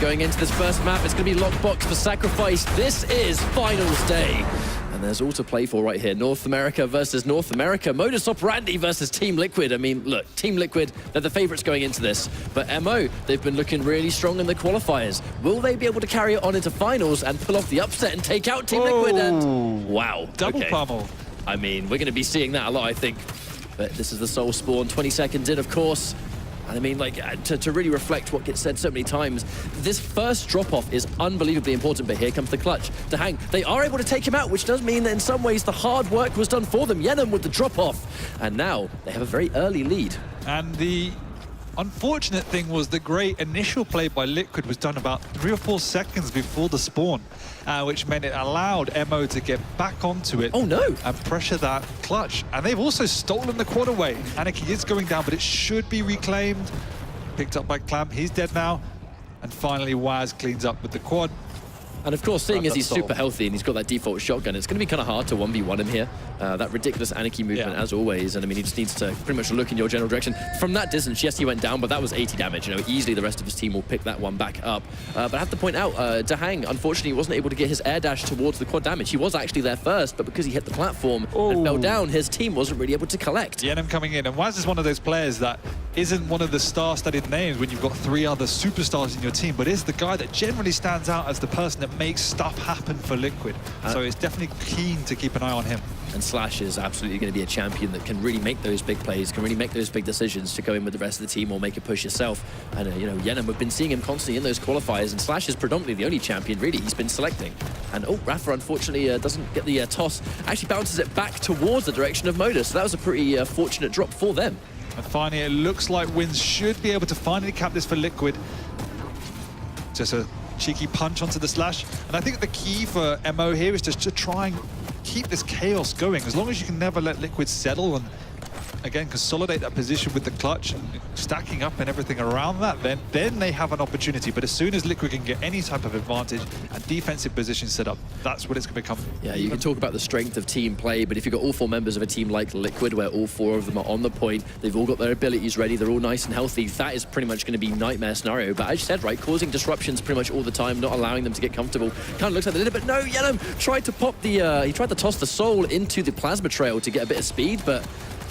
going into this first map. It's going to be lockbox for Sacrifice. This is finals day. And there's all to play for right here. North America versus North America. Modus Operandi versus Team Liquid. I mean, look, Team Liquid, they're the favorites going into this. But MO, they've been looking really strong in the qualifiers. Will they be able to carry it on into finals and pull off the upset and take out Team Liquid? And wow. Double pummel. I mean, we're going to be seeing that a lot, I think. But this is the Soul Spawn, 20 seconds in, of course. And I mean, like, to really reflect what gets said so many times, this first drop-off is unbelievably important, but here comes the clutch to Hang. They are able to take him out, which does mean that in some ways the hard work was done for them. Yenem with the drop-off. And now they have a very early lead. And the unfortunate thing was the great initial play by Liquid was done about 3 or 4 seconds before the spawn, which meant it allowed MO to get back onto it. Oh no! And pressure that clutch. And they've also stolen the quad away. Anarchy is going down, but it should be reclaimed. Picked up by Clamp, he's dead now. And finally, Waz cleans up with the quad. And of course, seeing as he's Soul. super healthy and he's got that default shotgun, it's going to be kind of hard to 1v1 him here. That ridiculous Anarchy movement, as always. And I mean, he just needs to pretty much look in your general direction. From that distance, yes, he went down, but that was 80 damage. You know, easily the rest of his team will pick that one back up. But I have to point out, Dahang, unfortunately, wasn't able to get his air dash towards the quad damage. He was actually there first, but because he hit the platform and fell down, his team wasn't really able to collect. Yenem coming in, and Waz is one of those players that isn't one of the star-studded names when you've got 3 other superstars in your team, but is the guy that generally stands out as the person that makes stuff happen for Liquid. So it's definitely keen to keep an eye on him. And Slash is absolutely going to be a champion that can really make those big plays, can really make those big decisions to go in with the rest of the team or make a push yourself. And, you know, Yenem, we've been seeing him constantly in those qualifiers, and Slash is predominantly the only champion, really, he's been selecting. And, oh, Rafa, unfortunately, doesn't get the toss. Actually bounces it back towards the direction of Modus. So that was a pretty fortunate drop for them. And finally, it looks like Wins should be able to finally cap this for Liquid. Just a cheeky punch onto the Slash. And I think the key for MO here is just to try and keep this chaos going. As long as you can never let Liquid settle and, again, consolidate that position with the clutch and stacking up and everything around that, then they have an opportunity. But as soon as Liquid can get any type of advantage and defensive position set up, that's what it's going to become. Yeah, you can talk about the strength of team play, but if you've got all 4 members of a team like Liquid, where all 4 of them are on the point, they've all got their abilities ready, they're all nice and healthy, that is pretty much going to be nightmare scenario. But as you said, right, causing disruptions pretty much all the time, not allowing them to get comfortable. Kind of looks like they did it, but no, Yenem tried to pop the, he tried to toss the Soul into the plasma trail to get a bit of speed, but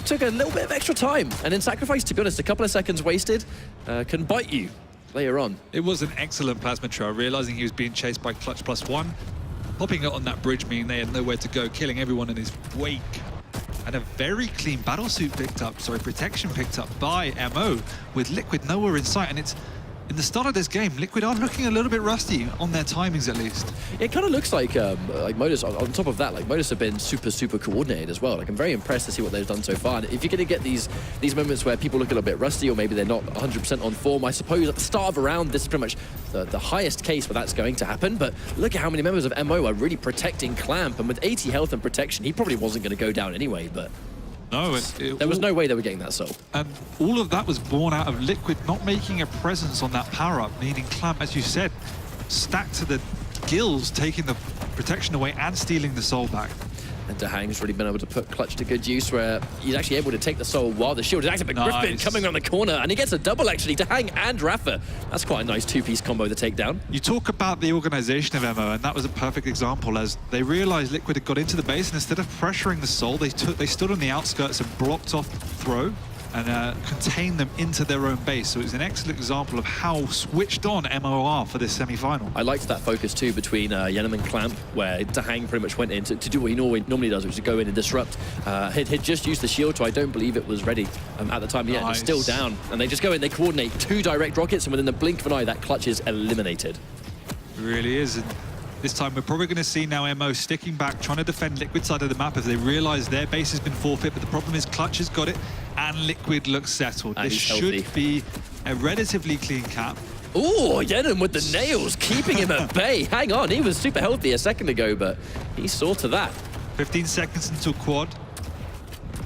took a little bit of extra time. And in Sacrifice, to be honest, a couple of seconds wasted can bite you later on. It was an excellent plasma trail, realizing he was being chased by Clutch +1. Popping it on that bridge, meaning they had nowhere to go, killing everyone in his wake. And a very clean battlesuit picked up, protection picked up by MO, with Liquid nowhere in sight. And it's, in the start of this game, Liquid are looking a little bit rusty on their timings, at least. It kind of looks like Modus, on top of that, like Modus have been super coordinated as well. Like, I'm very impressed to see what they've done so far. And if you're going to get these moments where people look a little bit rusty, or maybe they're not 100% on form, I suppose at the start of a round, this is pretty much the highest case where that's going to happen. But look at how many members of MO are really protecting Clamp, and with 80 health and protection, he probably wasn't going to go down anyway, but no, there was no way they were getting that Soul. And all of that was born out of Liquid not making a presence on that power-up, meaning Clamp, as you said, stacked to the gills, taking the protection away and stealing the Soul back. And Dahang's really been able to put Clutch to good use, where he's actually able to take the Soul while the shield is active. But Griffin coming around the corner, and he gets a double, actually, Dahang and Rafa. That's quite a nice 2-piece combo, the takedown. You talk about the organization of MO, and that was a perfect example, as they realized Liquid had got into the base, and instead of pressuring the Soul, they stood on the outskirts and blocked off the throw and contained them into their own base. So it was an excellent example of how switched on MO are for this semi-final. I liked that focus too between Yenem and Clamp, where Dahang pretty much went in to do what he normally does, which is go in and disrupt. He'd just used the shield, so I don't believe it was ready at the time. Yeah, it's still down. And they just go in, they coordinate 2 direct rockets, and within the blink of an eye, that Clutch is eliminated. It really is. And this time we're probably going to see now MO sticking back, trying to defend Liquid side of the map as they realize their base has been forfeit, but the problem is Clutch has got it and Liquid looks settled. And this should be a relatively clean cap. Oh, Yenem with the nails, keeping him at bay. Hang on, he was super healthy a second ago, but he saw to that. 15 seconds until quad.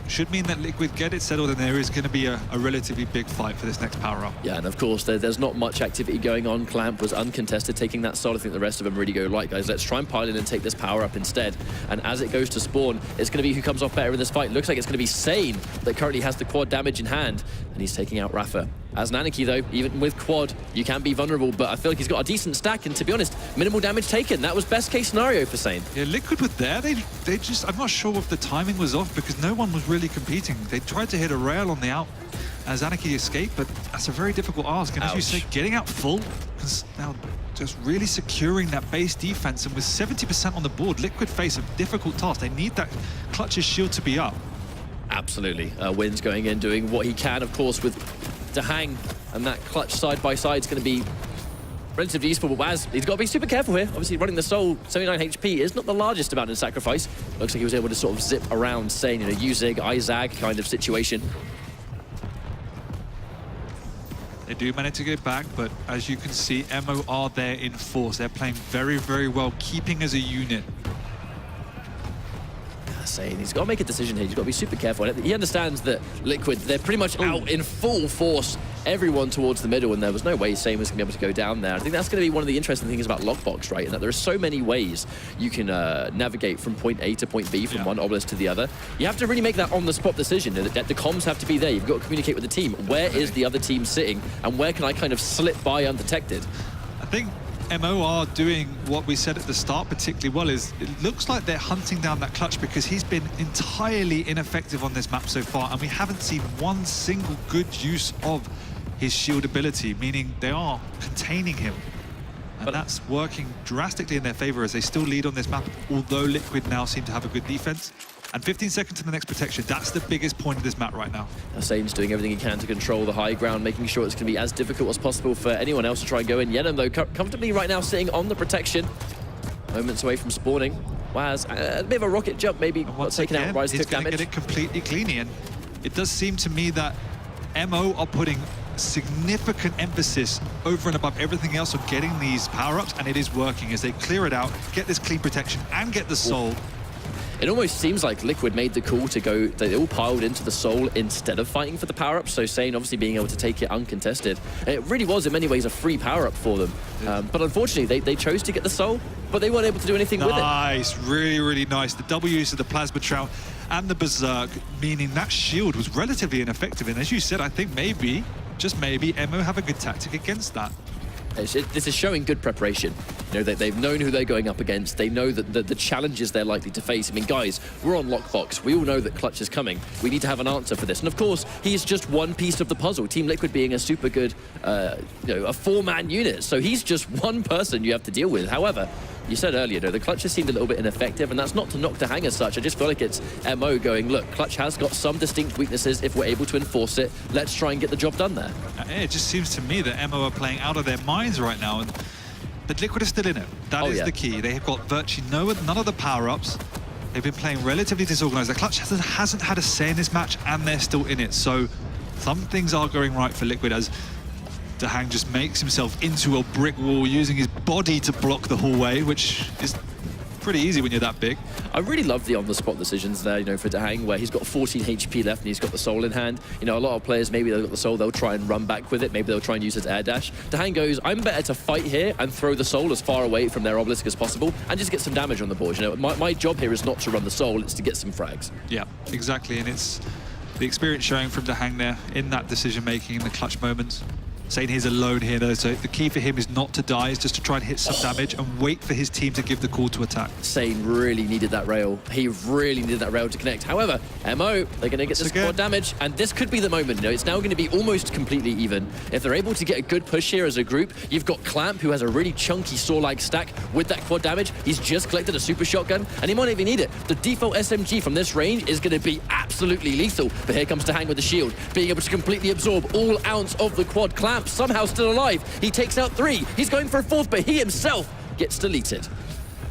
Should mean that Liquid get it settled, and there is going to be a relatively big fight for this next power-up. Yeah, and of course, there's not much activity going on. Clamp was uncontested, taking that Soul. I think the rest of them really go, right, guys, let's try and pile in and take this power-up instead. And as it goes to spawn, it's going to be who comes off better in this fight. Looks like it's going to be Sane that currently has the quad damage in hand, and he's taking out Rafa. As an Anarchy, though, even with quad, you can be vulnerable, but I feel like he's got a decent stack, and to be honest, minimal damage taken. That was best case scenario for Sane. Yeah, Liquid were there. They just, I'm not sure if the timing was off because no one was really competing. They tried to hit a rail on the out as Anarchy escaped, but that's a very difficult ask. And as you say, getting out full, now just really securing that base defense, and with 70% on the board, Liquid face a difficult task. They need that Clutch's shield to be up. Absolutely. Wynn's going in, doing what he can, of course, with DreamHack, and that Clutch side by side is going to be relatively useful. But Waz, he's got to be super careful here. Obviously, running the Soul, 79 HP is not the largest amount in sacrifice. Looks like he was able to sort of zip around, saying, you know, Uzig, Izag kind of situation. They do manage to get back, but as you can see, MO are there in force. They're playing very, very well, keeping as a unit. Saying he's got to make a decision here. He's got to be super careful. He understands that Liquid, they're pretty much out in full force, everyone towards the middle, and there was no way Sane was going to be able to go down there. I think that's going to be one of the interesting things about Lockbox, right? And that there are so many ways you can navigate from point A to point B, from one obelisk to the other. You have to really make that on-the-spot decision. The comms have to be there. You've got to communicate with the team. Where is the other team sitting, and where can I kind of slip by undetected? I think MO are doing what we said at the start particularly well. Is it looks like they're hunting down that Clutch because he's been entirely ineffective on this map so far, and we haven't seen one single good use of his shield ability, meaning they are containing him. And that's working drastically in their favor as they still lead on this map, although Liquid now seem to have a good defense. And 15 seconds to the next protection. That's the biggest point of this map right now. Sane's doing everything he can to control the high ground, making sure it's going to be as difficult as possible for anyone else to try and go in. Yenem, though, comfortably right now sitting on the protection. Moments away from spawning. Waz, a bit of a rocket jump, maybe not taken out. Rise took damage. He's going to get it completely cleanly. And it does seem to me that MO are putting significant emphasis over and above everything else on getting these power-ups, and it is working as they clear it out, get this clean protection, and get the Soul. It almost seems like Liquid made the call to go, they all piled into the Soul instead of fighting for the power-up, so Sane obviously being able to take it uncontested. And it really was in many ways a free power-up for them. But unfortunately, they chose to get the Soul, but they weren't able to do anything with it. Nice, really, really nice. The double use of the Plasma Trout and the Berserk, meaning that shield was relatively ineffective. And as you said, I think maybe, just maybe, MO have a good tactic against that. This is showing good preparation. You know, they've known who they're going up against. They know that the challenges they're likely to face. I mean, guys, we're on Lockbox. We all know that Clutch is coming. We need to have an answer for this. And of course, he's just one piece of the puzzle. Team Liquid being a super good, you know, a four-man unit. So he's just one person you have to deal with. However, you said earlier, though, the Clutch has seemed a little bit ineffective, and that's not to knock DreamHack as such. I just feel like it's MO going, look, Clutch has got some distinct weaknesses. If we're able to enforce it, let's try and get the job done there. It just seems to me that MO are playing out of their minds right now, and the Liquid is still in it. That is the key. They have got virtually none of the power-ups. They've been playing relatively disorganized. The Clutch hasn't had a say in this match, and they're still in it. So some things are going right for Liquid as DreamHack just makes himself into a brick wall using his body to block the hallway, which is pretty easy when you're that big. I really love the on-the-spot decisions there, you know, for DreamHack, where he's got 14 HP left and he's got the Soul in hand. You know, a lot of players, maybe they've got the Soul, they'll try and run back with it. Maybe they'll try and use his air dash. DreamHack goes, I'm better to fight here and throw the Soul as far away from their obelisk as possible and just get some damage on the board. You know, my job here is not to run the Soul, it's to get some frags. Yeah, exactly, and it's the experience showing from DreamHack there in that decision-making in the clutch moments. Sane he's alone here though, so the key for him is not to die, is just to try and hit some damage and wait for his team to give the call to attack. Sane really needed that rail. He really needed that rail to connect. However, MO, they're going to get this quad damage, and this could be the moment. You know, it's now going to be almost completely even. If they're able to get a good push here as a group, you've got Clamp, who has a really chunky saw-like stack with that quad damage. He's just collected a super shotgun, and he might not even need it. The default SMG from this range is going to be absolutely lethal. But here comes DreamHack with the shield, being able to completely absorb all ounce of the quad. Clamp somehow still alive. He takes out 3. He's going for a 4th, but he himself gets deleted.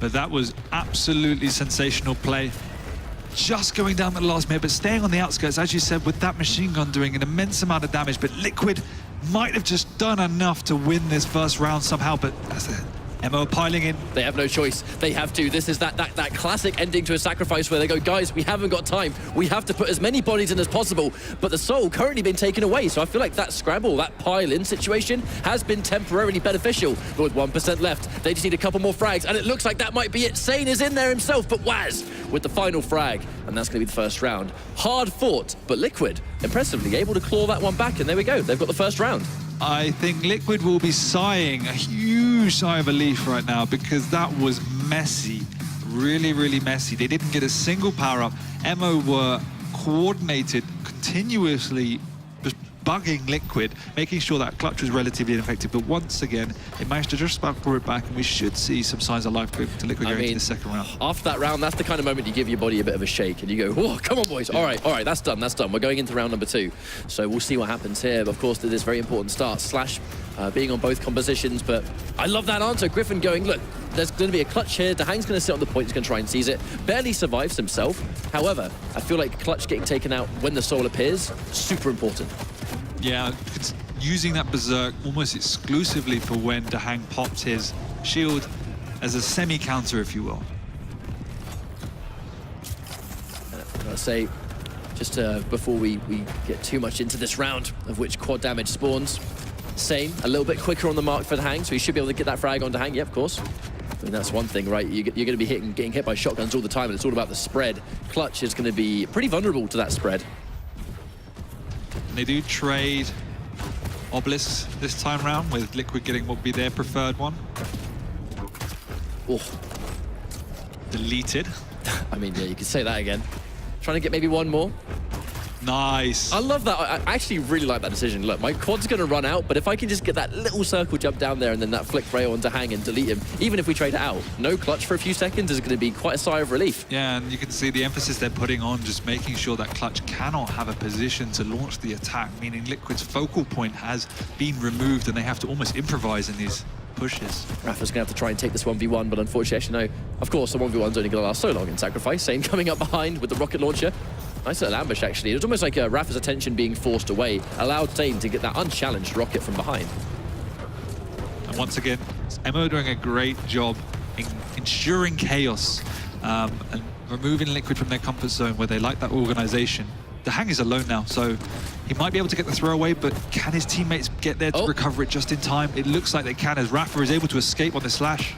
But that was absolutely sensational play. Just going down at the last minute, but staying on the outskirts, as you said, with that machine gun doing an immense amount of damage. But Liquid might have just done enough to win this first round somehow, but that's it. MO piling in. They have no choice. They have to. This is that classic ending to a sacrifice where they go, guys, we haven't got time. We have to put as many bodies in as possible. But the Soul currently been taken away. So I feel like that scramble, that pile-in situation has been temporarily beneficial. But with 1% left, they just need a couple more frags. And it looks like that might be it. Sane is in there himself. But Waz with the final frag, and that's going to be the first round. Hard fought, but Liquid, impressively, able to claw that one back, and there we go. They've got the first round. I think Liquid will be sighing a huge sigh of relief right now because that was messy. Really, really messy. They didn't get a single power-up. Emo were coordinated, continuously just bugging Liquid, making sure that clutch was relatively ineffective. But once again, they managed to just about claw it back, and we should see some signs of life to Liquid going into the second round. After that round, that's the kind of moment you give your body a bit of a shake, and you go, "Whoa, come on, boys! Yeah. All right, that's done. We're going into round number 2, so we'll see what happens here." But of course, to this very important start, Slash being on both compositions. But I love that answer, Griffin going, "Look, there's going to be a clutch here. Dahang's going to sit on the point. He's going to try and seize it. Barely survives himself. However, I feel like clutch getting taken out when the soul appears, super important." Yeah, it's using that Berserk almost exclusively for when Dahang pops his shield as a semi-counter, if you will. I'll say, just before we get too much into this round, of which quad damage spawns, Sane, a little bit quicker on the mark for Dahang, so he should be able to get that frag on Dahang. Yeah, of course. I mean, that's one thing, right? You're going to be getting hit by shotguns all the time, and it's all about the spread. Clutch is going to be pretty vulnerable to that spread. They do trade Obelisks this time round, with Liquid getting what would be their preferred one. Oh. Deleted. I mean, yeah, you could say that again. Trying to get maybe one more. Nice. I love that. I actually really like that decision. Look, my quad's going to run out, but if I can just get that little circle jump down there and then that flick rail on Dahang and delete him, even if we trade it out, no clutch for a few seconds is going to be quite a sigh of relief. Yeah, and you can see the emphasis they're putting on just making sure that clutch cannot have a position to launch the attack, meaning Liquid's focal point has been removed and they have to almost improvise in these pushes. Rafa's going to have to try and take this 1v1, but unfortunately, actually, no. Of course, the 1v1's only going to last so long in Sacrifice. Same coming up behind with the rocket launcher. Nice little ambush, actually. It was almost like Rafa's attention being forced away, allowed Sane to get that unchallenged rocket from behind. And once again, Emo doing a great job in ensuring chaos and removing Liquid from their comfort zone where they like that organization. Dahang is alone now, so he might be able to get the throw away, but can his teammates get there to recover it just in time? It looks like they can, as Rafa is able to escape on the slash.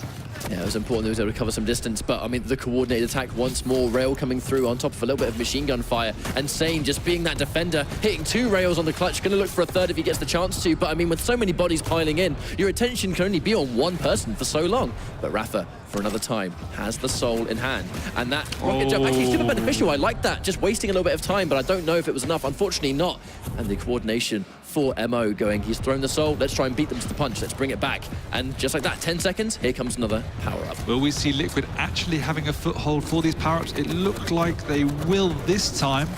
Yeah, it was important that he was able to cover some distance, but I mean, the coordinated attack once more, Rail coming through on top of a little bit of machine gun fire, and Sane just being that defender, hitting 2 rails on the clutch, going to look for a third if he gets the chance to, but I mean, with so many bodies piling in, your attention can only be on one person for so long. But Rafa, for another time, has the soul in hand, and that rocket jump actually super beneficial. I like that, just wasting a little bit of time, but I don't know if it was enough. Unfortunately not, and the coordination for Mo going, he's thrown the soul, let's try and beat them to the punch, let's bring it back. And just like that, 10 seconds, here comes another power-up. Will we see Liquid actually having a foothold for these power-ups? It looked like they will this time.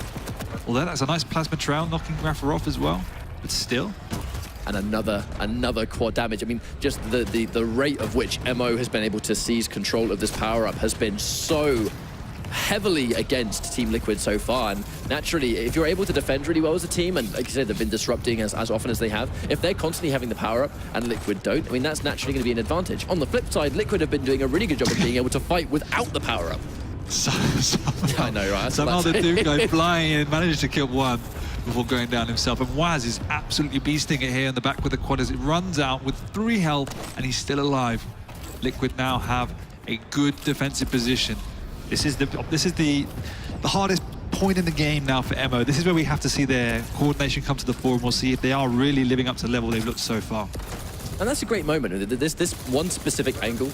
Although that's a nice plasma trail, knocking Rafa off as well, but still. And another quad damage. I mean, just the rate of which Mo has been able to seize control of this power-up has been so heavily against Team Liquid so far, and naturally, if you're able to defend really well as a team, and like you said, they've been disrupting as often as they have, if they're constantly having the power-up and Liquid don't, I mean, that's naturally going to be an advantage. On the flip side, Liquid have been doing a really good job of being able to fight without the power-up. I know, right? Somehow the Doom guy flying in, managed to kill one before going down himself, and Waz is absolutely beasting it here in the back with the quad as it runs out with 3 health, and he's still alive. Liquid now have a good defensive position. This is the hardest point in the game now for Emo. This is where we have to see their coordination come to the fore, and we'll see if they are really living up to the level they've looked so far. And that's a great moment. This one specific angle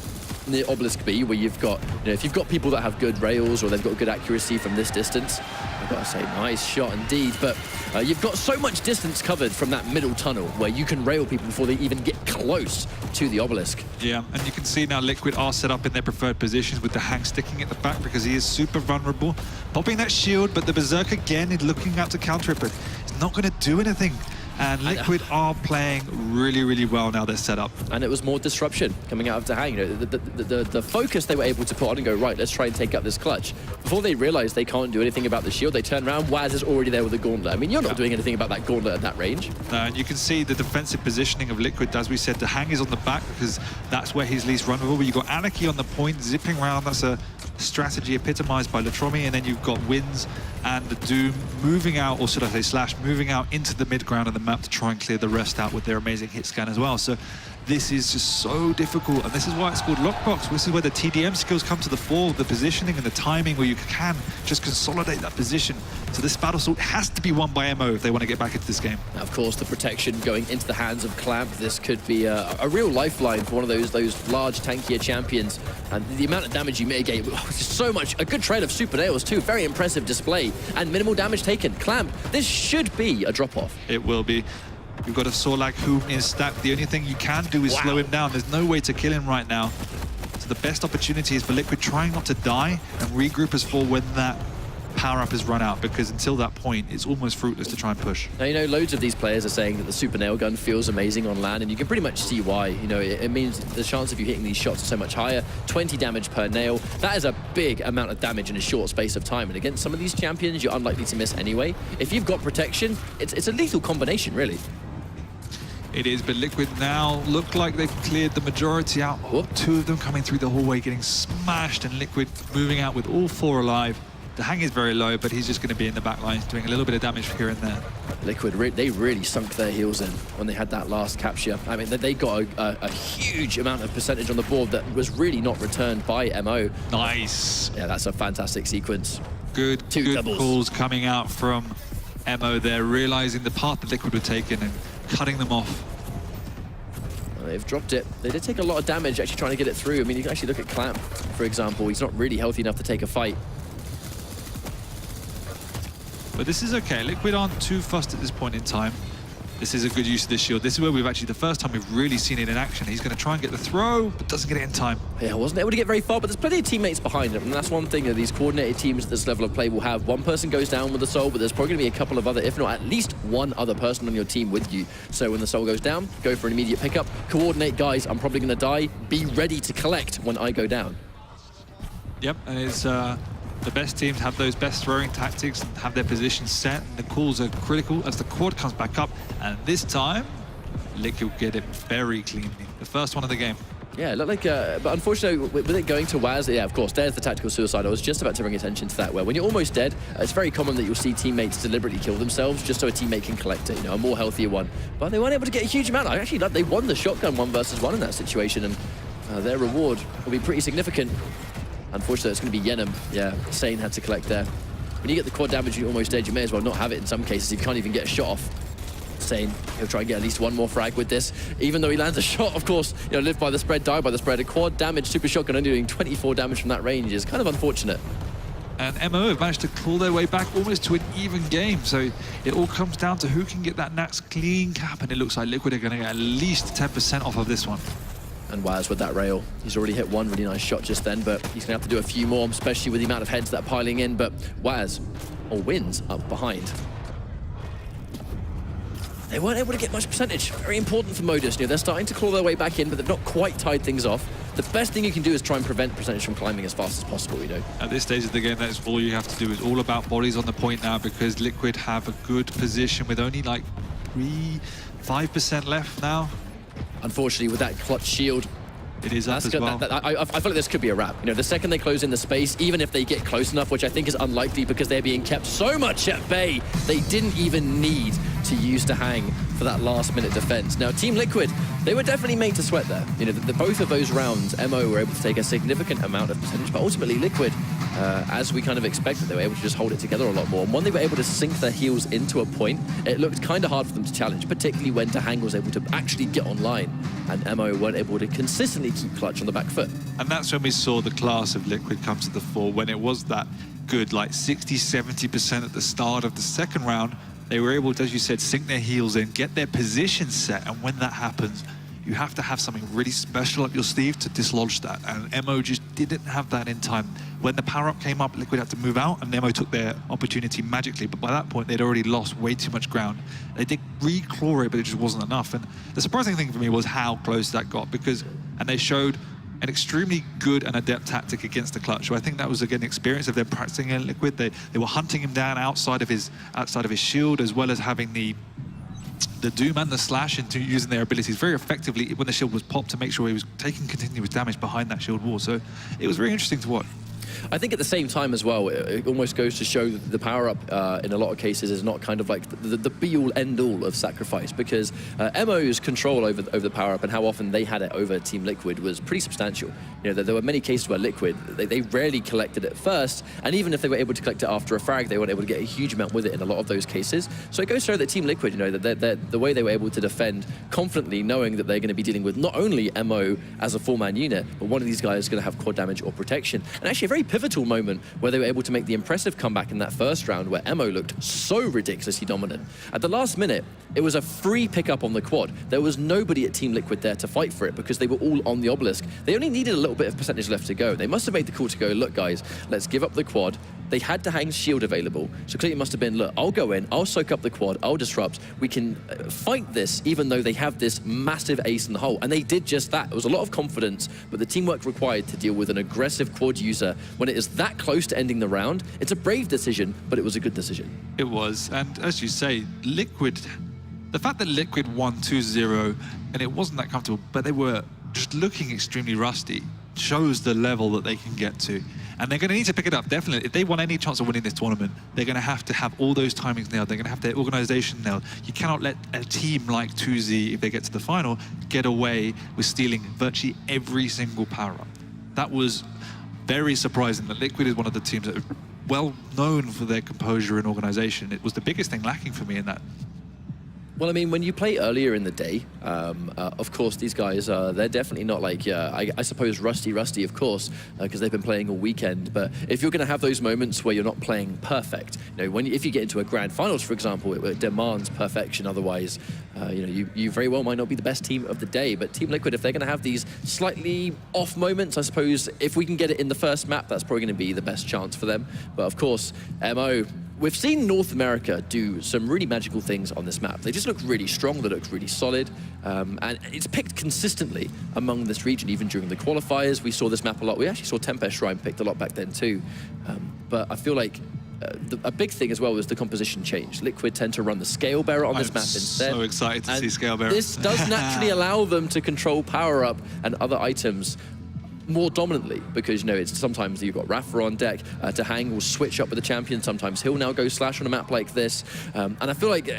near Obelisk B, where you've got, if you've got people that have good rails or they've got good accuracy from this distance, I've got to say, nice shot indeed. But you've got so much distance covered from that middle tunnel where you can rail people before they even get close to the Obelisk. Yeah, and you can see now Liquid are set up in their preferred positions with Dahang sticking at the back because he is super vulnerable. Popping that shield, but the Berserk again is looking out to counter it, but it's not going to do anything. And Liquid are playing really, really well now they're set up. And it was more disruption coming out of Dahang. The focus they were able to put on and go, right, let's try and take up this clutch. Before they realize they can't do anything about the shield, they turn around, Waz is already there with a gauntlet. I mean, you're not doing anything about that gauntlet at that range. And you can see the defensive positioning of Liquid. As we said, Dahang is on the back because that's where he's least vulnerable. You've got Anarchy on the point, zipping around. That's a strategy epitomized by Latromi, and then you've got Wins and the Doom moving out, or should I say Slash, moving out into the mid ground of the map to try and clear the rest out with their amazing hit scan as well. So this is just so difficult, and this is why it's called Lockbox. This is where the TDM skills come to the fore, the positioning and the timing, where you can just consolidate that position. So this battle sort has to be won by MO if they want to get back into this game. Now, of course, the protection going into the hands of Clamp. This could be a real lifeline for one of those large, tankier champions. And the amount of damage you mitigate, so much. A good trade of super nails too. Very impressive display. And minimal damage taken. Clamp, this should be a drop-off. It will be. You've got a Sorlag who is stacked. The only thing you can do is slow him down. There's no way to kill him right now. So the best opportunity is for Liquid trying not to die and regroup as for when that power-up is run out, because until that point, it's almost fruitless to try and push. Now, you know, loads of these players are saying that the super nail gun feels amazing on LAN, and you can pretty much see why. You know, it means the chance of you hitting these shots are so much higher. 20 damage per nail. That is a big amount of damage in a short space of time. And against some of these champions, you're unlikely to miss anyway. If you've got protection, it's a lethal combination, really. It is, but Liquid now look like they've cleared the majority out. Two of them coming through the hallway, getting smashed, and Liquid moving out with all 4 alive. The hang is very low, but he's just going to be in the back lines, doing a little bit of damage here and there. Liquid, they really sunk their heels in when they had that last capture. I mean, they got a huge amount of percentage on the board that was really not returned by MO. Nice. Yeah, that's a fantastic sequence. Good doubles. calls coming out from MO there, realizing the path that Liquid were taking and cutting them off. They've dropped it. They did take a lot of damage actually trying to get it through. I mean, you can actually look at Clamp, for example. He's not really healthy enough to take a fight. But this is okay. Liquid aren't too fussed at this point in time. This is a good use of this shield. This is where we've actually, the first time we've really seen it in action. He's going to try and get the throw, but doesn't get it in time. Yeah, wasn't able to get very far, but there's plenty of teammates behind him. And that's one thing that these coordinated teams at this level of play will have. One person goes down with the soul, but there's probably going to be a couple of other, if not at least one other person on your team with you. So when the soul goes down, go for an immediate pickup. Coordinate, guys, I'm probably going to die. Be ready to collect when I go down. Yep, and it's... the best teams have those best throwing tactics and have their positions set. And the calls are critical as the quad comes back up. And this time, Liquid get it very cleanly. The first one of the game. Yeah, it looked like, but unfortunately, with it going to Waz, yeah, of course, there's the tactical suicide. I was just about to bring attention to that, where when you're almost dead, it's very common that you'll see teammates deliberately kill themselves just so a teammate can collect it, you know, a more healthier one. But they weren't able to get a huge amount. I actually, they won the shotgun 1 versus 1 in that situation, and their reward will be pretty significant. Unfortunately, it's going to be Yenem. Yeah, Sane had to collect there. When you get the quad damage, you're almost dead. You may as well not have it in some cases. You can't even get a shot off. Sane, he'll try and get at least 1 more frag with this. Even though he lands a shot, of course, you know, live by the spread, die by the spread. A quad damage super shotgun only doing 24 damage from that range is kind of unfortunate. And MO have managed to claw their way back almost to an even game. So it all comes down to who can get that Nats clean cap. And it looks like Liquid are going to get at least 10% off of this one. And Waz with that rail. He's already hit 1 really nice shot just then, but he's going to have to do a few more, especially with the amount of heads that are piling in. But Waz, or wins, up behind. They weren't able to get much percentage. Very important for Modus. You know, they're starting to claw their way back in, but they've not quite tied things off. The best thing you can do is try and prevent percentage from climbing as fast as possible, you know. At this stage of the game, that's all you have to do. Is all about bodies on the point now, because Liquid have a good position with only like 5% left now. Unfortunately, with that clutch shield, it is up as well. I feel like this could be a wrap. You know, the second they close in the space, even if they get close enough, which I think is unlikely because they're being kept so much at bay, they didn't even need to use to hang for that last-minute defense. Now, Team Liquid, they were definitely made to sweat there. You know, both of those rounds, MO were able to take a significant amount of percentage, but ultimately Liquid, as we kind of expected, they were able to just hold it together a lot more. And when they were able to sink their heels into a point, it looked kind of hard for them to challenge, particularly when Tahang was able to actually get online, and MO weren't able to consistently keep clutch on the back foot. And that's when we saw the class of Liquid come to the fore, when it was that good, like 60-70% at the start of the second round. They were able to, as you said, sink their heels in, get their position set, and when that happens, you have to have something really special up your sleeve to dislodge that, and MO just didn't have that in time. When the power-up came up, Liquid had to move out, and MO took their opportunity magically, but by that point, they'd already lost way too much ground. They did re-claw it, but it just wasn't enough, and the surprising thing for me was how close that got, and they showed an extremely good and adept tactic against the clutch. So I think that was, again, experience of them practicing in Liquid. They were hunting him down outside of his shield, as well as having the Doom and the Slash into using their abilities very effectively when the shield was popped to make sure he was taking continuous damage behind that shield wall. So it was very interesting to watch. I think at the same time as well, it almost goes to show that the power-up in a lot of cases is not kind of like the be-all, end-all of Sacrifice, because MO's control over the power-up and how often they had it over Team Liquid was pretty substantial. You know, there were many cases where Liquid, they rarely collected it first, and even if they were able to collect it after a frag, they weren't able to get a huge amount with it in a lot of those cases. So it goes to show that Team Liquid, you know, that the way they were able to defend confidently, knowing that they're going to be dealing with not only MO as a four-man unit, but one of these guys is going to have quad damage or protection. And actually a very pivotal moment where they were able to make the impressive comeback in that first round where MO looked so ridiculously dominant. At the last minute, it was a free pickup on the quad. There was nobody at Team Liquid there to fight for it because they were all on the obelisk. They only needed a little bit of percentage left to go. They must have made the call to go, look guys, let's give up the quad. They had to hang shield available, so clearly it must have been, look, I'll go in, I'll soak up the quad, I'll disrupt, we can fight this even though they have this massive ace in the hole. And they did just that. It was a lot of confidence, but the teamwork required to deal with an aggressive quad user when it is that close to ending the round. It's a brave decision, but it was a good decision. It was, and as you say, Liquid, the fact that Liquid won 2-0 and it wasn't that comfortable, but they were just looking extremely rusty, shows the level that they can get to. And they're going to need to pick it up, definitely. If they want any chance of winning this tournament, they're going to have all those timings nailed. They're going to have their organization nailed. You cannot let a team like 2Z, if they get to the final, get away with stealing virtually every single power-up. That was very surprising that Liquid is one of the teams that are well known for their composure and organization. It was the biggest thing lacking for me in that. Well, I mean, when you play earlier in the day, of course, these guys, they're definitely not like, I suppose, rusty, of course, because they've been playing all weekend. But if you're going to have those moments where you're not playing perfect, you know, if you get into a grand finals, for example, it demands perfection. Otherwise, you know, you very well might not be the best team of the day. But Team Liquid, if they're going to have these slightly off moments, I suppose, if we can get it in the first map, that's probably going to be the best chance for them. But of course, MO, we've seen North America do some really magical things on this map. They just look really strong, they look really solid, and it's picked consistently among this region, even during the qualifiers. We saw this map a lot. We actually saw Tempest Shrine picked a lot back then too. But I feel like a big thing as well was the composition change. Liquid tend to run the Scale Bearer on this map instead. I'm so excited to see Scale Bearer. This does naturally allow them to control power-up and other items more dominantly, because, you know, it's sometimes you've got Rafa on deck to hang, will switch up with the champion. Sometimes he'll now go Slash on a map like this. And I feel like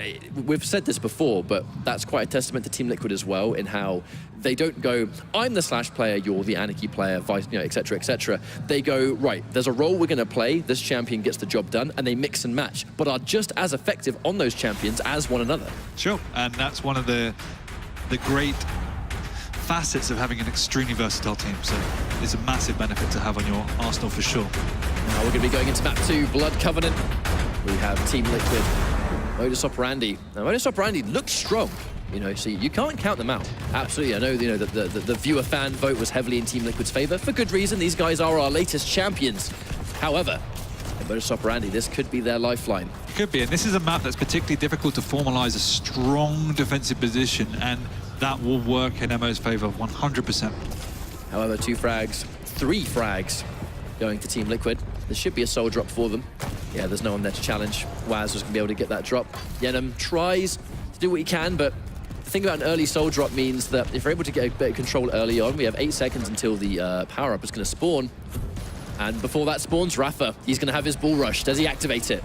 we've said this before, but that's quite a testament to Team Liquid as well, in how they don't go, I'm the Slash player, you're the Anarchy player, vice, you know, etc., etc. They go, right, there's a role we're going to play, this champion gets the job done, and they mix and match, but are just as effective on those champions as one another. Sure, and that's one of the great facets of having an extremely versatile team, so it's a massive benefit to have on your arsenal for sure. Now we're going to be going into map 2, Blood Covenant. We have Team Liquid, Modus Operandi. Now Modus Operandi looks strong, you know, so you can't count them out. Absolutely, I know, you know, the viewer fan vote was heavily in Team Liquid's favor, for good reason. These guys are our latest champions. However, in Modus Operandi, this could be their lifeline. Could be, and this is a map that's particularly difficult to formalize a strong defensive position, and that will work in MO's favor 100%. However, 2 frags, 3 frags going to Team Liquid. There should be a soul drop for them. Yeah, there's no one there to challenge. Waz was going to be able to get that drop. Yenem tries to do what he can, but the thing about an early soul drop means that if we're able to get a bit of control early on, we have 8 seconds until the power-up is going to spawn. And before that spawns, Rafa, he's going to have his bull rush. Does he activate it?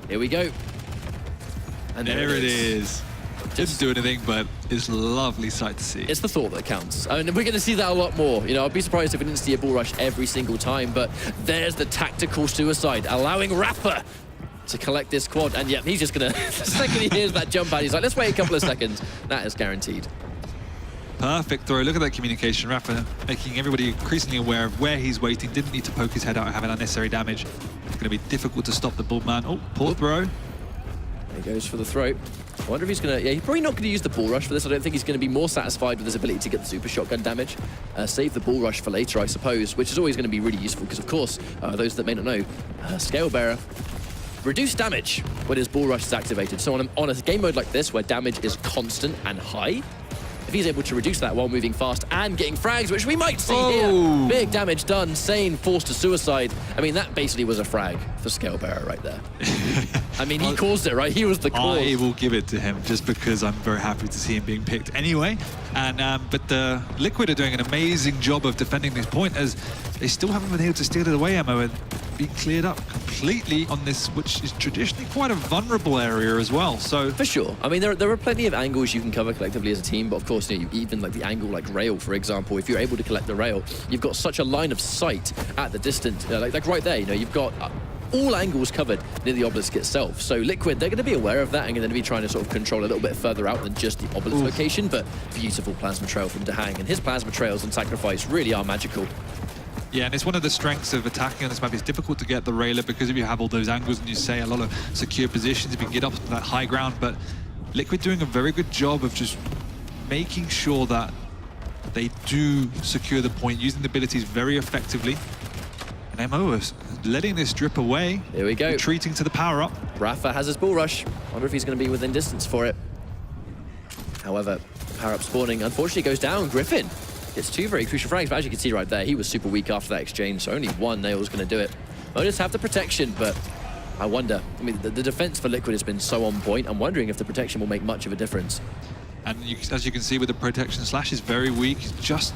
Here we go. And there it is. Didn't do anything, but it's a lovely sight to see. It's the thought that counts. I mean, we're going to see that a lot more. You know, I'd be surprised if we didn't see a bull rush every single time, but there's the tactical suicide, allowing Rafa to collect this quad. And yeah, he's just going to, the second he hears that jump out, he's like, let's wait a couple of seconds. That is guaranteed. Perfect throw. Look at that communication. Rafa making everybody increasingly aware of where he's waiting. Didn't need to poke his head out and have an unnecessary damage. It's going to be difficult to stop the bull man. Oh, poor throw. He goes for the throw. I wonder if he's going to... Yeah, he's probably not going to use the bull rush for this. I don't think he's going to be more satisfied with his ability to get the super shotgun damage. Save the bull rush for later, I suppose, which is always going to be really useful because, of course, those that may not know, Scale Bearer, reduced damage when his bull rush is activated. So on a game mode like this, where damage is constant and high, if he's able to reduce that while moving fast and getting frags, which we might see here. Big damage done. Sane forced to suicide. I mean, that basically was a frag for Scalebearer right there. I mean, he caused it, right? He was the cause. I will give it to him just because I'm very happy to see him being picked anyway. And but the Liquid are doing an amazing job of defending this point, as they still haven't been able to steal it away, Emo, and be cleared up completely on this, which is traditionally quite a vulnerable area as well. So for sure. I mean, there are plenty of angles you can cover collectively as a team, but of course, you know, even like the angle like rail, for example, if you're able to collect the rail, you've got such a line of sight at the distance, like right there, you know, you've got all angles covered near the obelisk itself. So Liquid, they're going to be aware of that and going to be trying to sort of control a little bit further out than just the obelisk location, but beautiful plasma trail from DreamHack, and his plasma trails and sacrifice really are magical. Yeah, and it's one of the strengths of attacking on this map. It's difficult to get the railer because if you have all those angles and you say a lot of secure positions, if you can get up to that high ground. But Liquid doing a very good job of just making sure that they do secure the point, using the abilities very effectively. And MO is letting this drip away. Here we go. Retreating to the power-up. Rafa has his bull rush. Wonder if he's going to be within distance for it. However, power-up spawning unfortunately goes down. Griffin gets two very crucial frags, but as you can see right there, he was super weak after that exchange, so only one nail was going to do it. Modus have the protection, but I wonder. I mean, the defense for Liquid has been so on point. I'm wondering if the protection will make much of a difference. And as you can see with the protection, Slash is very weak. He's just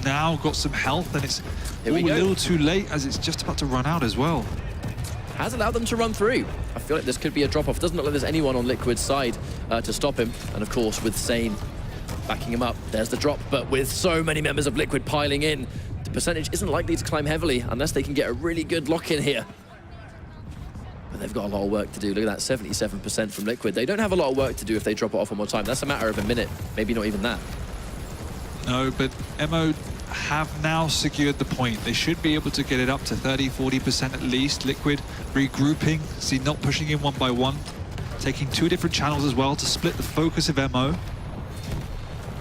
now got some health, and it's a little too late as it's just about to run out as well. Has allowed them to run through. I feel like this could be a drop-off. Doesn't look like there's anyone on Liquid's side to stop him. And of course, with Sane backing him up, there's the drop. But with so many members of Liquid piling in, the percentage isn't likely to climb heavily unless they can get a really good lock-in here. But they've got a lot of work to do. Look at that, 77% from Liquid. They don't have a lot of work to do if they drop it off one more time. That's a matter of a minute, maybe not even that. No, but MO have now secured the point. They should be able to get it up to 30–40% at least. Liquid regrouping, see, not pushing in one by one, taking two different channels as well to split the focus of MO.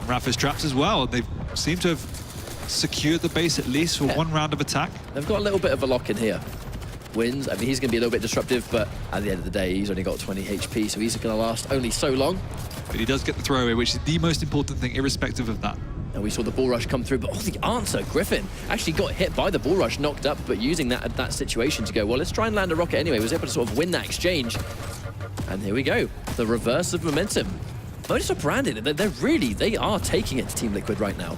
Rafa's traps as well. They seem to have secured the base at least for one round of attack. They've got a little bit of a lock-in here. Wins, I mean, he's going to be a little bit disruptive, but at the end of the day, he's only got 20 HP, so he's going to last only so long. But he does get the throwaway, which is the most important thing, irrespective of that. And we saw the bull rush come through, but the answer, Griffin, actually got hit by the bull rush, knocked up, but using that situation to go, well, let's try and land a rocket anyway. Was able to sort of win that exchange. And here we go, the reverse of momentum. Modus Operandi, they are taking it to Team Liquid right now.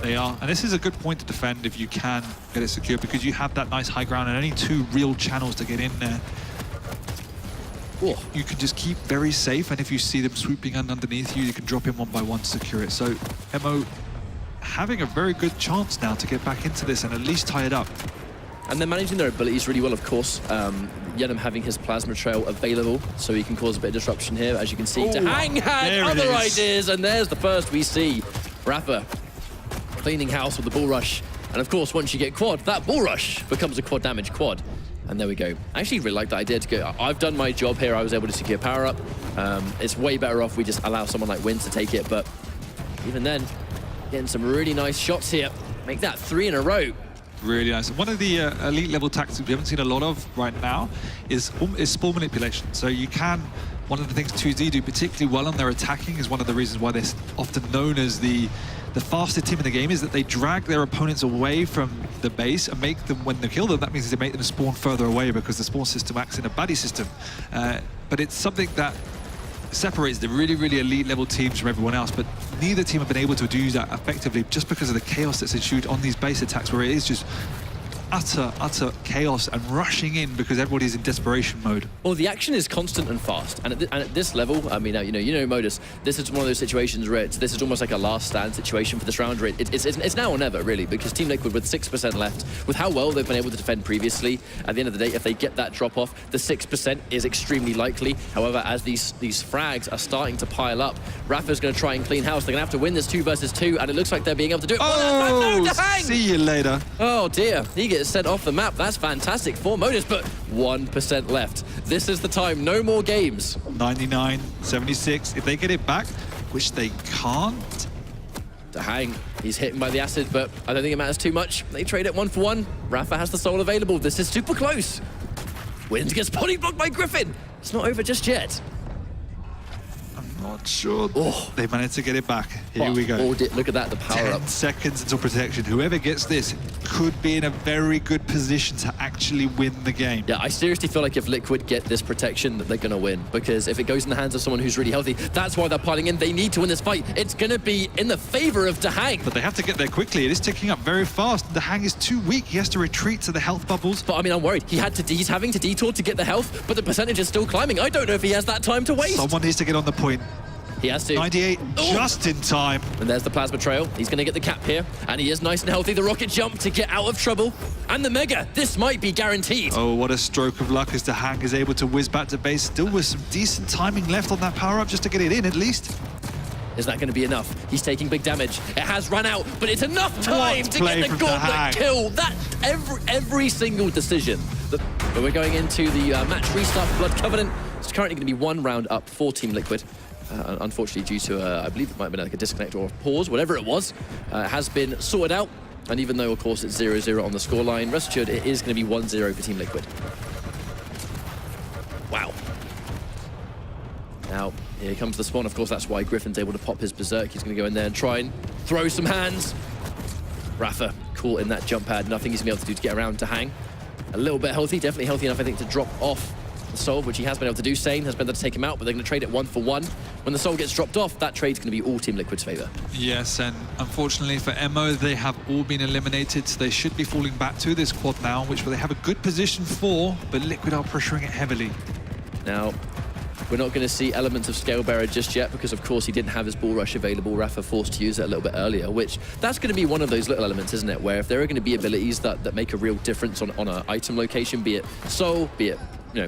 They are, and this is a good point to defend if you can get it secure, because you have that nice high ground and only two real channels to get in there. You can just keep very safe, and if you see them swooping underneath you, you can drop in one by one to secure it. So MO having a very good chance now to get back into this and at least tie it up. And they're managing their abilities really well, of course. Yenem having his plasma trail available, so he can cause a bit of disruption here. As you can see, DreamHack had other ideas, and there's the first we see. Rafa cleaning house with the bull rush. And of course, once you get quad, that bull rush becomes a quad damage quad. And there we go. I actually really like the idea to go, I've done my job here, I was able to secure power up. It's way better off we just allow someone like Wins to take it, but even then, getting some really nice shots here. Make that 3 in a row. Really nice. One of the elite level tactics we haven't seen a lot of right now is spawn manipulation. So you can, one of the things 2Z do particularly well on their attacking is one of the reasons why they're often known as the fastest team in the game, is that they drag their opponents away from the base and make them, when they kill them, that means they make them spawn further away because the spawn system acts in a buddy system. But it's something that separates the really, really elite level teams from everyone else, but neither team have been able to do that effectively just because of the chaos that's ensued on these base attacks, where it is just utter chaos and rushing in because everybody's in desperation mode. Well, the action is constant and fast, and at this level, I mean, you know, Modus, this is one of those situations where this is almost like a last stand situation for this round. Where it's now or never, really, because Team Liquid with 6% left, with how well they've been able to defend previously, at the end of the day, if they get that drop off, the 6% is extremely likely. However, as these frags are starting to pile up, Rafa's going to try and clean house. They're going to have to win this 2 versus 2, and it looks like they're being able to do it. Oh, see you later. Oh dear, he gets sent off the map. That's fantastic for Modus, but 1% left. This is the time, no more games. 99, 76, if they get it back, which they can't. DreamHack, he's hit by the acid, but I don't think it matters too much. They trade it 1 for 1. Rafa has the soul available. This is super close. Wins gets body blocked by Griffin. It's not over just yet. I'm Not sure. Oh. They managed to get it back. Here we go. Look at that, the power 10 up. seconds until protection. Whoever gets this could be in a very good position to actually win the game. Yeah, I seriously feel like if Liquid get this protection, that they're going to win. Because if it goes in the hands of someone who's really healthy, that's why they're piling in. They need to win this fight. It's going to be in the favor of DreamHack. But they have to get there quickly. It is ticking up very fast. DreamHack is too weak. He has to retreat to the health bubbles. But I mean, I'm worried. He's having to detour to get the health, but the percentage is still climbing. I don't know if he has that time to waste. Someone needs to get on the point. He has to. 98, just in time. And there's the plasma trail. He's going to get the cap here. And he is nice and healthy. The rocket jump to get out of trouble. And the mega. This might be guaranteed. Oh, what a stroke of luck as DreamHack is able to whiz back to base. Still with some decent timing left on that power-up just to get it in at least. Is that going to be enough? He's taking big damage. It has run out, but it's enough time to get the gauntlet kill. That every single decision. But we're going into the match restart for Blood Covenant. It's currently going to be 1 round up for Team Liquid. Unfortunately, due to, I believe it might have been like a disconnect or a pause, whatever it was, has been sorted out. And even though, of course, it's 0-0 on the scoreline, rest assured it is going to be 1-0 for Team Liquid. Wow. Now, here comes the spawn. Of course, that's why Griffin's able to pop his berserk. He's going to go in there and try and throw some hands. Rafa caught in that jump pad. Nothing he's going to be able to do to get around to hang. A little bit healthy, definitely healthy enough, I think, to drop off the soul, which he has been able to do. Sane has been able to take him out, but they're going to trade it 1 for 1. When the soul gets dropped off, that trade's going to be all Team Liquid's favor. Yes, and unfortunately for MO, they have all been eliminated, so they should be falling back to this quad now, which they have a good position for, but Liquid are pressuring it heavily. Now, we're not going to see elements of Scale Bearer just yet because, of course, he didn't have his ball rush available. Rafa forced to use it a little bit earlier, which that's going to be one of those little elements, isn't it? Where if there are going to be abilities that make a real difference on an item location, be it soul, be it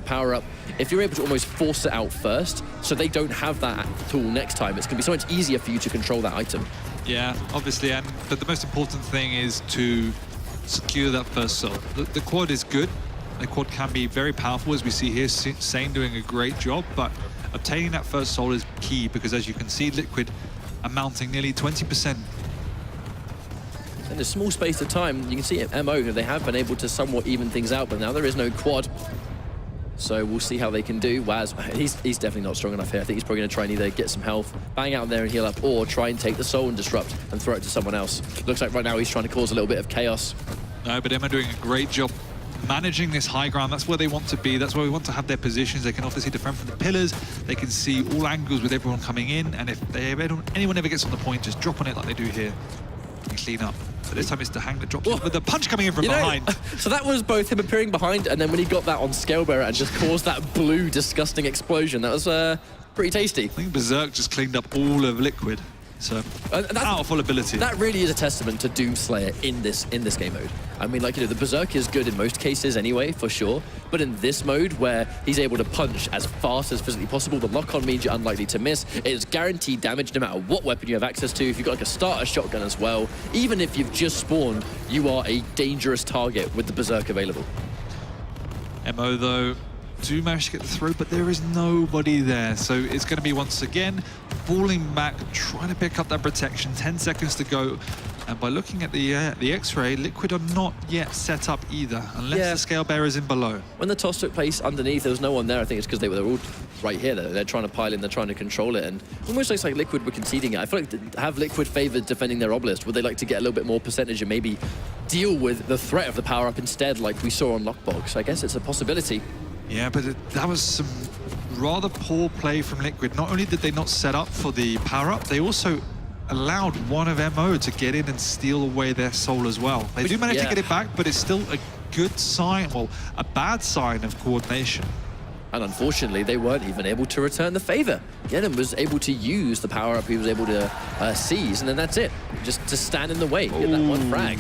power up, if you're able to almost force it out first, so they don't have that tool next time, it's going to be so much easier for you to control that item. Yeah, obviously, but the most important thing is to secure that first soul. The quad is good. The quad can be very powerful, as we see here, Sane doing a great job, but obtaining that first soul is key because, as you can see, Liquid amounting nearly 20%. In a small space of time, you can see at MO, they have been able to somewhat even things out, but now there is no quad. So we'll see how they can do. Waz, he's definitely not strong enough here. I think he's probably going to try and either get some health, bang out there and heal up, or try and take the soul and disrupt and throw it to someone else. Looks like right now he's trying to cause a little bit of chaos. No, but Emma doing a great job managing this high ground. That's where they want to be. That's where we want to have their positions. They can obviously defend from the pillars. They can see all angles with everyone coming in. And if anyone ever gets on the point, just drop on it like they do here and clean up. But this time it's DreamHack that drops it with the punch coming in from behind. So that was both him appearing behind and then when he got that on Scalebearer and just caused that blue, disgusting explosion. That was pretty tasty. I think Berserk just cleaned up all of Liquid. So, powerful ability. That really is a testament to Doomslayer in this game mode. I mean, like, the Berserk is good in most cases anyway, for sure. But in this mode, where he's able to punch as fast as physically possible, the lock-on means you're unlikely to miss. It's guaranteed damage no matter what weapon you have access to. If you've got, like, a starter shotgun as well, even if you've just spawned, you are a dangerous target with the Berserk available. MO, though, do manage to get the throw, but there is nobody there. So it's going to be, once again, falling back, trying to pick up that protection. 10 seconds to go. And by looking at the X-ray, Liquid are not yet set up either, unless the Scale Bearer is in below. When the toss took place underneath, there was no one there. I think it's because they were all right here. They're trying to pile in, they're trying to control it, and almost looks like Liquid were conceding it. I feel like have Liquid favored defending their obelisk? Would they like to get a little bit more percentage and maybe deal with the threat of the power-up instead, like we saw on Lockbox? I guess it's a possibility. Yeah, but that was some rather poor play from Liquid. Not only did they not set up for the power-up, they also allowed one of MO to get in and steal away their soul as well. They do manage to get it back, but it's still a good sign, well, a bad sign of coordination. And unfortunately, they weren't even able to return the favor. Yenim was able to use the power-up he was able to seize, and then that's it. Just to stand in the way, get that one frag.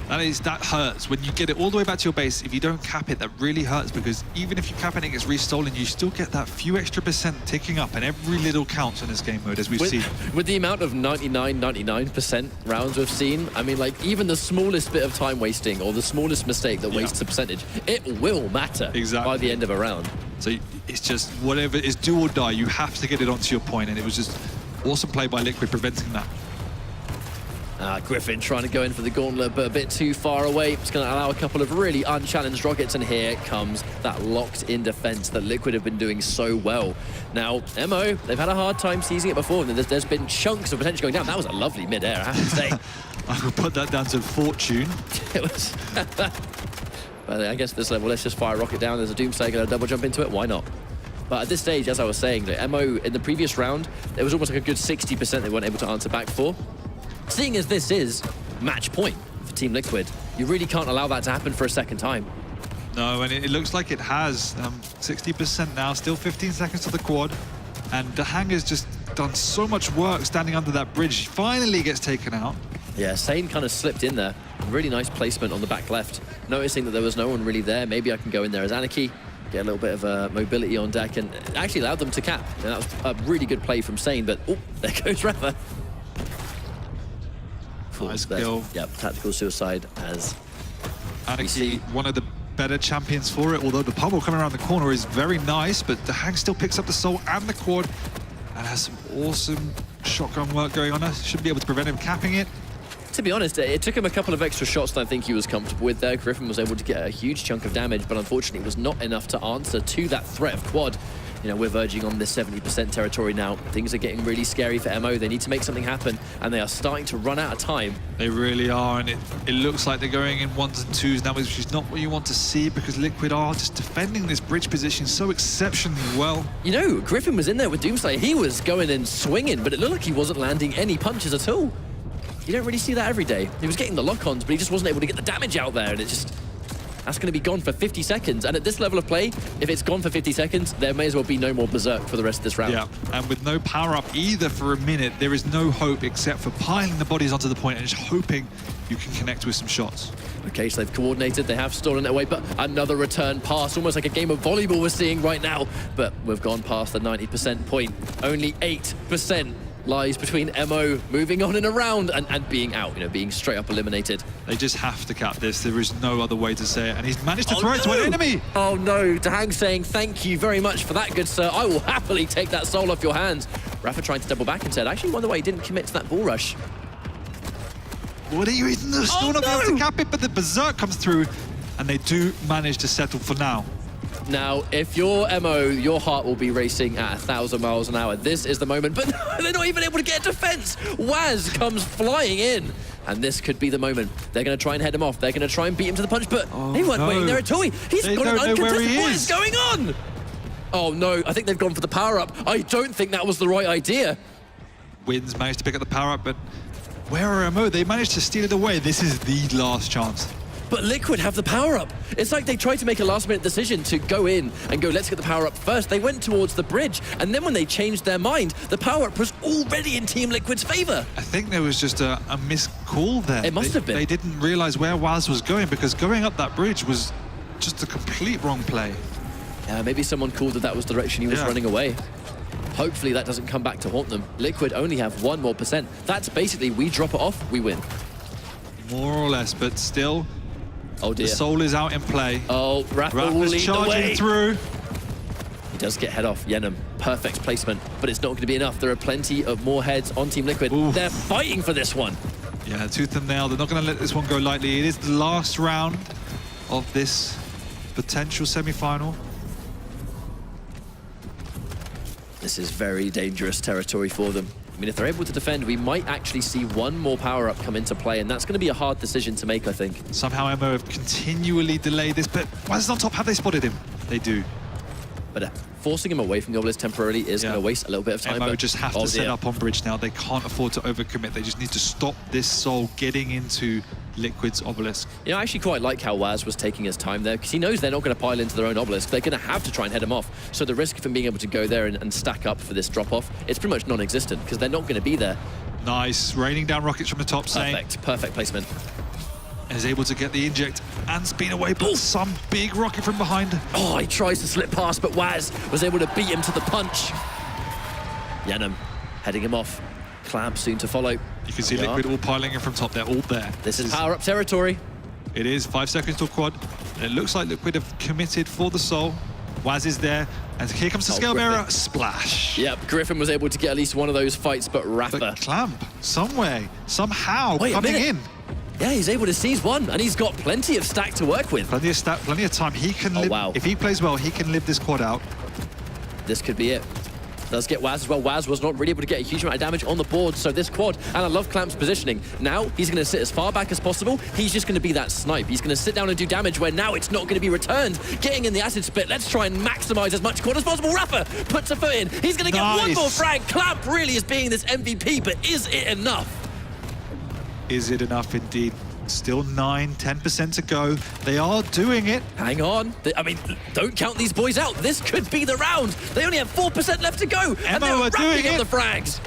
That hurts. When you get it all the way back to your base, if you don't cap it, that really hurts, because even if you cap it and it gets restolen, you still get that few extra percent ticking up, and every little counts in this game mode, as we've seen. With the amount of 99% rounds we've seen, I mean, like, even the smallest bit of time wasting or the smallest mistake that wastes a percentage, it will matter by the end of a round. So it's just whatever is do or die, you have to get it onto your point, and it was just awesome play by Liquid preventing that. Griffin trying to go in for the gauntlet, but a bit too far away. It's going to allow a couple of really unchallenged rockets, and here comes that locked-in defense that Liquid have been doing so well. Now, MO, they've had a hard time seizing it before, and there's been chunks of potential going down. That was a lovely mid-air, I have to say. I would put that down to fortune. It was... But I guess at this level, let's just fire a rocket down. There's a Doomslayer going to double jump into it. Why not? But at this stage, as I was saying, the MO in the previous round, there was almost like a good 60% they weren't able to answer back for. Seeing as this is match point for Team Liquid, you really can't allow that to happen for a second time. No, and it looks like it has. 60% now, still 15 seconds to the quad. And DreamHack has just done so much work standing under that bridge. He finally gets taken out. Yeah, Sane kind of slipped in there. Really nice placement on the back left. Noticing that there was no one really there, maybe I can go in there as Anarchy, get a little bit of mobility on deck, and it actually allowed them to cap. And that was a really good play from Sane, but oh, there goes Rafa. Nice kill. Yep, tactical suicide as Anarchy, one of the better champions for it, although the pummel coming around the corner is very nice, but DreamHack still picks up the soul and the quad and has some awesome shotgun work going on. Should be able to prevent him capping it. To be honest, it took him a couple of extra shots that I think he was comfortable with there. Griffin was able to get a huge chunk of damage, but unfortunately it was not enough to answer to that threat of quad. You know, we're verging on this 70% territory now. Things are getting really scary for MO. They need to make something happen, and they are starting to run out of time. They really are, and it looks like they're going in 1s and 2s now, which is not what you want to see, because Liquid are just defending this bridge position so exceptionally well. You know, Griffin was in there with Doomslayer. He was going and swinging, but it looked like he wasn't landing any punches at all. You don't really see that every day. He was getting the lock-ons, but he just wasn't able to get the damage out there, and it just... That's going to be gone for 50 seconds. And at this level of play, if it's gone for 50 seconds, there may as well be no more Berserk for the rest of this round. Yeah, and with no power-up either for a minute, there is no hope except for piling the bodies onto the point and just hoping you can connect with some shots. Okay, so they've coordinated, they have stolen it away, but another return pass, almost like a game of volleyball we're seeing right now. But we've gone past the 90% point. Only 8% lies between MO moving on and around and being out, you know, being straight up eliminated. They just have to cap this. There is no other way to say it. And he's managed to throw it to an enemy. Oh no, DreamHack saying thank you very much for that, good sir. I will happily take that soul off your hands. Rafa trying to double back and said, actually, wonder why he didn't commit to that ball rush. What are you eating? They're still not able to cap it, but the Berserk comes through and they do manage to settle for now. Now, if you're MO, your heart will be racing at 1,000 miles an hour. This is the moment, but no, they're not even able to get a defense. Waz comes flying in, and this could be the moment. They're going to try and head him off. They're going to try and beat him to the punch, but they weren't waiting there at all. He's got an uncontested. What is going on? Oh no, I think they've gone for the power-up. I don't think that was the right idea. Wins managed to pick up the power-up, but where are MO? They managed to steal it away. This is the last chance. But Liquid have the power-up. It's like they tried to make a last-minute decision to go in and go, let's get the power-up first. They went towards the bridge, and then when they changed their mind, the power-up was already in Team Liquid's favor. I think there was just a missed call there. It must have been. They didn't realize where Waz was going, because going up that bridge was just a complete wrong play. Yeah, maybe someone called that was the direction he was running away. Hopefully that doesn't come back to haunt them. Liquid only have 1% more. That's basically, we drop it off, we win. More or less, but still... Oh dear. The soul is out in play. Oh, Rafa will lead the way. Charging through. He does get head off. Yenem, perfect placement, but it's not going to be enough. There are plenty of more heads on Team Liquid. Oof. They're fighting for this one. Yeah, tooth and nail. They're not going to let this one go lightly. It is the last round of this potential semi-final. This is very dangerous territory for them. I mean, if they're able to defend, we might actually see one more power-up come into play, and that's going to be a hard decision to make, I think. Somehow MO have continually delayed this, but Waz on top. Have they spotted him? They do. But forcing him away from the obelisk temporarily is going to waste a little bit of time. MO just have to set up on bridge now. They can't afford to overcommit. They just need to stop this soul getting into Liquid's obelisk. You know, I actually quite like how Waz was taking his time there, because he knows they're not going to pile into their own obelisk. They're going to have to try and head him off. So the risk of him being able to go there and stack up for this drop-off, it's pretty much non-existent, because they're not going to be there. Nice, raining down rockets from the top. Perfect placement. And is able to get the inject and speed away, but some big rocket from behind. Oh, he tries to slip past, but Waz was able to beat him to the punch. Yenem heading him off. Clamp soon to follow. You can see Liquid all piling in from top. They're all there. This is power-up territory. It is 5 seconds till quad. And it looks like Liquid have committed for the soul. Waz is there, and here comes the scale bearer. Splash. Yep, Griffin was able to get at least one of those fights, but Rafa... But Clamp, some way, somehow, coming in. Yeah, he's able to seize one, and he's got plenty of stack to work with. Plenty of stack, plenty of time. He can live, wow. If he plays well, he can live this quad out. This could be it. Does get Waz as well. Waz was not really able to get a huge amount of damage on the board, so this quad, and I love Clamp's positioning. Now, he's going to sit as far back as possible. He's just going to be that snipe. He's going to sit down and do damage where now it's not going to be returned. Getting in the acid split, let's try and maximize as much quad as possible. Rafa puts a foot in. He's going to get one more frag. Clamp really is being this MVP, but is it enough? Is it enough indeed? Still 9-10% to go. They are doing it. Hang on. I mean, don't count these boys out. This could be the round. They only have 4% left to go. And they're racking up the frags.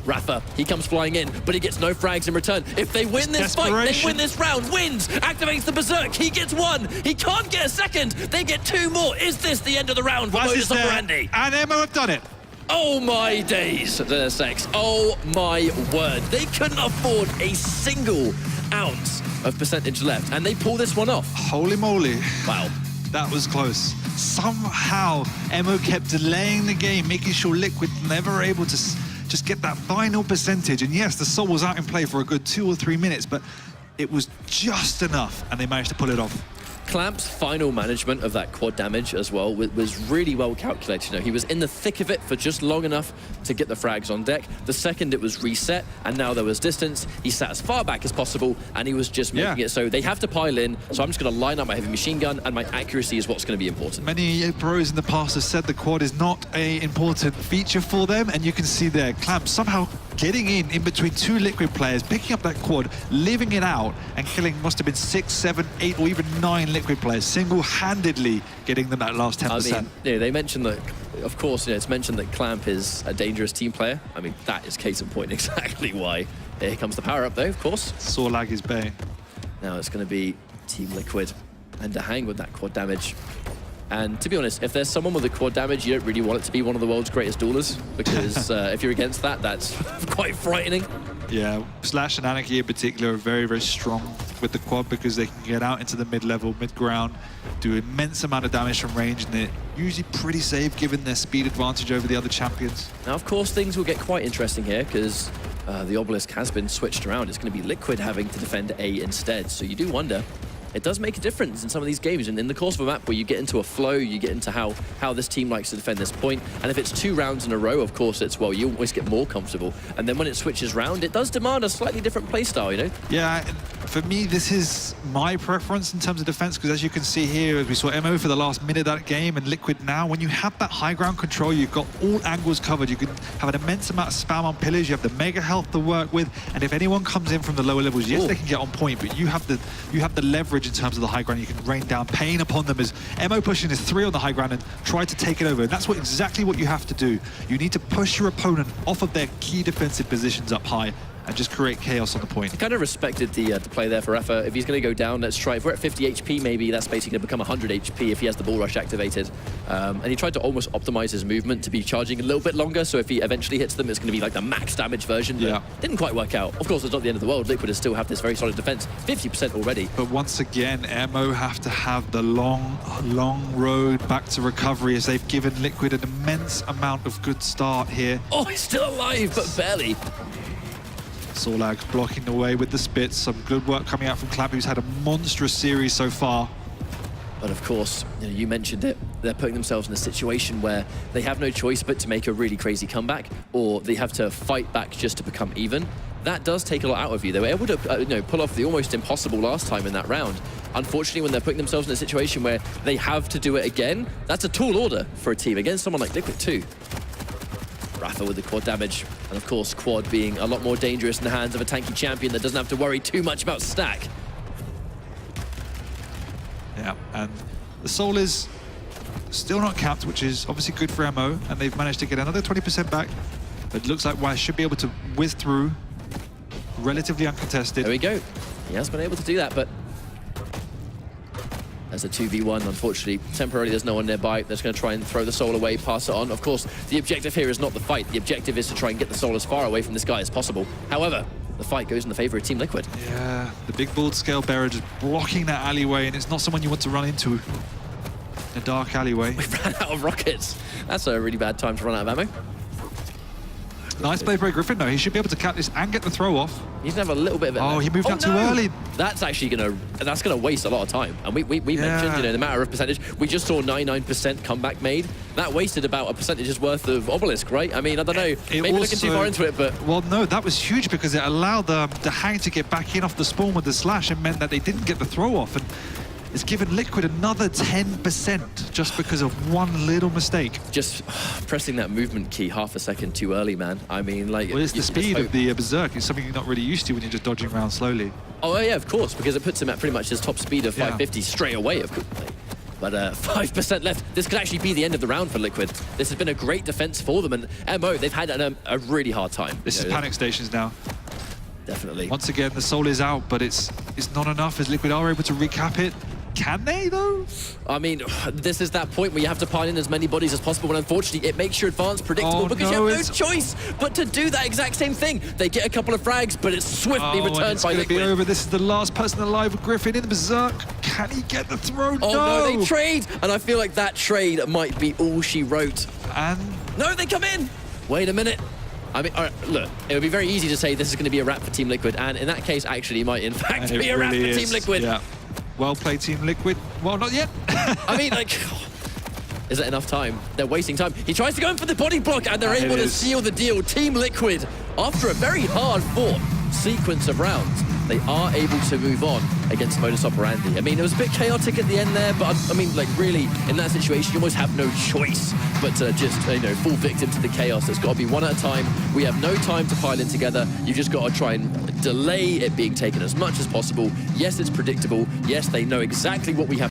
Rafa, he comes flying in, but he gets no frags in return. If they win this fight, they win this round. Wins, activates the Berserk. He gets one. He can't get a second. They get two more. Is this the end of the round for Modus Operandi? And Emo have done it. Oh my days, Sex. Oh my word. They couldn't afford a single ounce of percentage left, and they pull this one off. Holy moly. Wow. That was close. Somehow, Emo kept delaying the game, making sure Liquid never able to just get that final percentage. And yes, the Soul was out in play for a good 2 or 3 minutes, but it was just enough, and they managed to pull it off. Clamp's final management of that quad damage as well was really well calculated. You know, he was in the thick of it for just long enough to get the frags on deck. The second it was reset, and now there was distance, he sat as far back as possible, and he was just making it so they have to pile in. So I'm just going to line up my heavy machine gun, and my accuracy is what's going to be important. Many pros in the past have said the quad is not an important feature for them, and you can see there, Clamp somehow getting in between two Liquid players, picking up that quad, living it out, and killing must have been 6, 7, 8, or even 9 Liquid players, single-handedly getting them that last 10%. I mean, you know, they mentioned that, of course, you know, it's mentioned that Clamp is a dangerous team player. I mean, that is case in point exactly why. Here comes the power-up, though, of course. Sorlag is bay. Now it's going to be Team Liquid, and to hang with that quad damage. And to be honest, if there's someone with a quad damage, you don't really want it to be one of the world's greatest duelers, because if you're against that, that's quite frightening. Yeah, Slash and Anarchy in particular are very, very strong with the quad because they can get out into the mid-level, mid-ground, do immense amount of damage from range, and they're usually pretty safe given their speed advantage over the other champions. Now, of course, things will get quite interesting here because the Obelisk has been switched around. It's going to be Liquid having to defend A instead, so you do wonder. It does make a difference in some of these games, and in the course of a map where you get into a flow, you get into how this team likes to defend this point, and if it's 2 rounds in a row, of course, it's, well, you always get more comfortable, and then when it switches round, it does demand a slightly different playstyle, you know? Yeah, for me, this is my preference in terms of defense, because as you can see here, as we saw Emo for the last minute of that game, and Liquid now, when you have that high ground control, you've got all angles covered, you can have an immense amount of spam on pillars, you have the mega health to work with, and if anyone comes in from the lower levels, yes, they can get on point, but you have the leverage in terms of the high ground. You can rain down pain upon them as Emo pushing his 3 on the high ground and try to take it over. And that's exactly what you have to do. You need to push your opponent off of their key defensive positions up high and just create chaos on the point. I kind of respected the play there for Rafa. If he's going to go down, let's try. If we're at 50 HP, maybe that's basically going to become 100 HP if he has the ball rush activated. And he tried to almost optimize his movement to be charging a little bit longer, so if he eventually hits them, it's going to be like the max damage version. But didn't quite work out. Of course, it's not the end of the world. Liquid still have this very solid defense, 50% already. But once again, Emo have to have the long, long road back to recovery as they've given Liquid an immense amount of good start here. Oh, he's still alive, but barely. Sorlag blocking the way with the spits. Some good work coming out from Clamp, who's had a monstrous series so far. But of course, you know, you mentioned it, they're putting themselves in a situation where they have no choice but to make a really crazy comeback, or they have to fight back just to become even. That does take a lot out of you. They were able to you know, pull off the almost impossible last time in that round. Unfortunately, when they're putting themselves in a situation where they have to do it again, that's a tall order for a team against someone like Liquid too. Rafa with the quad damage, and of course quad being a lot more dangerous in the hands of a tanky champion that doesn't have to worry too much about stack. Yeah, and the Soul is still not capped, which is obviously good for Emo, and they've managed to get another 20% back. But it looks like Waz should be able to whiz through, relatively uncontested. There we go. He has been able to do that, but as a 2v1, unfortunately, temporarily there's no one nearby. They're just going to try and throw the Soul away, pass it on. Of course, the objective here is not the fight. The objective is to try and get the Soul as far away from this guy as possible. However, the fight goes in the favor of Team Liquid. Yeah, the big bald scale bearer just blocking that alleyway, and it's not someone you want to run into. A dark alleyway. We ran out of rockets. That's a really bad time to run out of ammo. Nice play by Griffin, though. He should be able to cap this and get the throw off. He's gonna have a little bit of it. Oh, he moved out too early. That's actually gonna waste a lot of time. And we mentioned, you know, the matter of percentage. We just saw 99% comeback made. That wasted about a percentage's worth of obelisk, right? I mean, I don't know. Maybe looking too far into it, but well, no, that was huge because it allowed the Hang to get back in off the spawn with the slash and meant that they didn't get the throw off. And it's given Liquid another 10% just because of one little mistake. Just pressing that movement key half a second too early, man. I mean, like... Well, it's the speed of the Berserk. It's something you're not really used to when you're just dodging around slowly. Oh, yeah, of course, because it puts him at pretty much his top speed of 550 straight away, of course. But 5% left. This could actually be the end of the round for Liquid. This has been a great defense for them, and MO, they've had a really hard time. This is panic stations now. Definitely. Once again, the soul is out, but it's not enough as Liquid are able to recap it. Can they, though? I mean, this is that point where you have to pile in as many bodies as possible, and unfortunately, it makes your advance predictable because you have no choice but to do that exact same thing. They get a couple of frags, but it's swiftly returned by Liquid. It's going to be over. This is the last person alive with Griffin in the Berserk. Can he get the throw? Oh, no, they trade! And I feel like that trade might be all she wrote. And... no, they come in! Wait a minute. I mean, all right, look, it would be very easy to say this is going to be a wrap for Team Liquid, and in that case, actually, it might in fact be a wrap for Team Liquid. Yeah. Well played, Team Liquid. Well, not yet. I mean, like, is that enough time? They're wasting time. He tries to go in for the body block, and they're able to seal the deal. Team Liquid, after a very hard-fought sequence of rounds, they are able to move on against Modus Operandi. I mean, it was a bit chaotic at the end there, but I mean, like, really, in that situation, you almost have no choice but to just, you know, fall victim to the chaos. There's got to be one at a time. We have no time to pile in together. You've just got to try and delay it being taken as much as possible. Yes, it's predictable. Yes, they know exactly what we have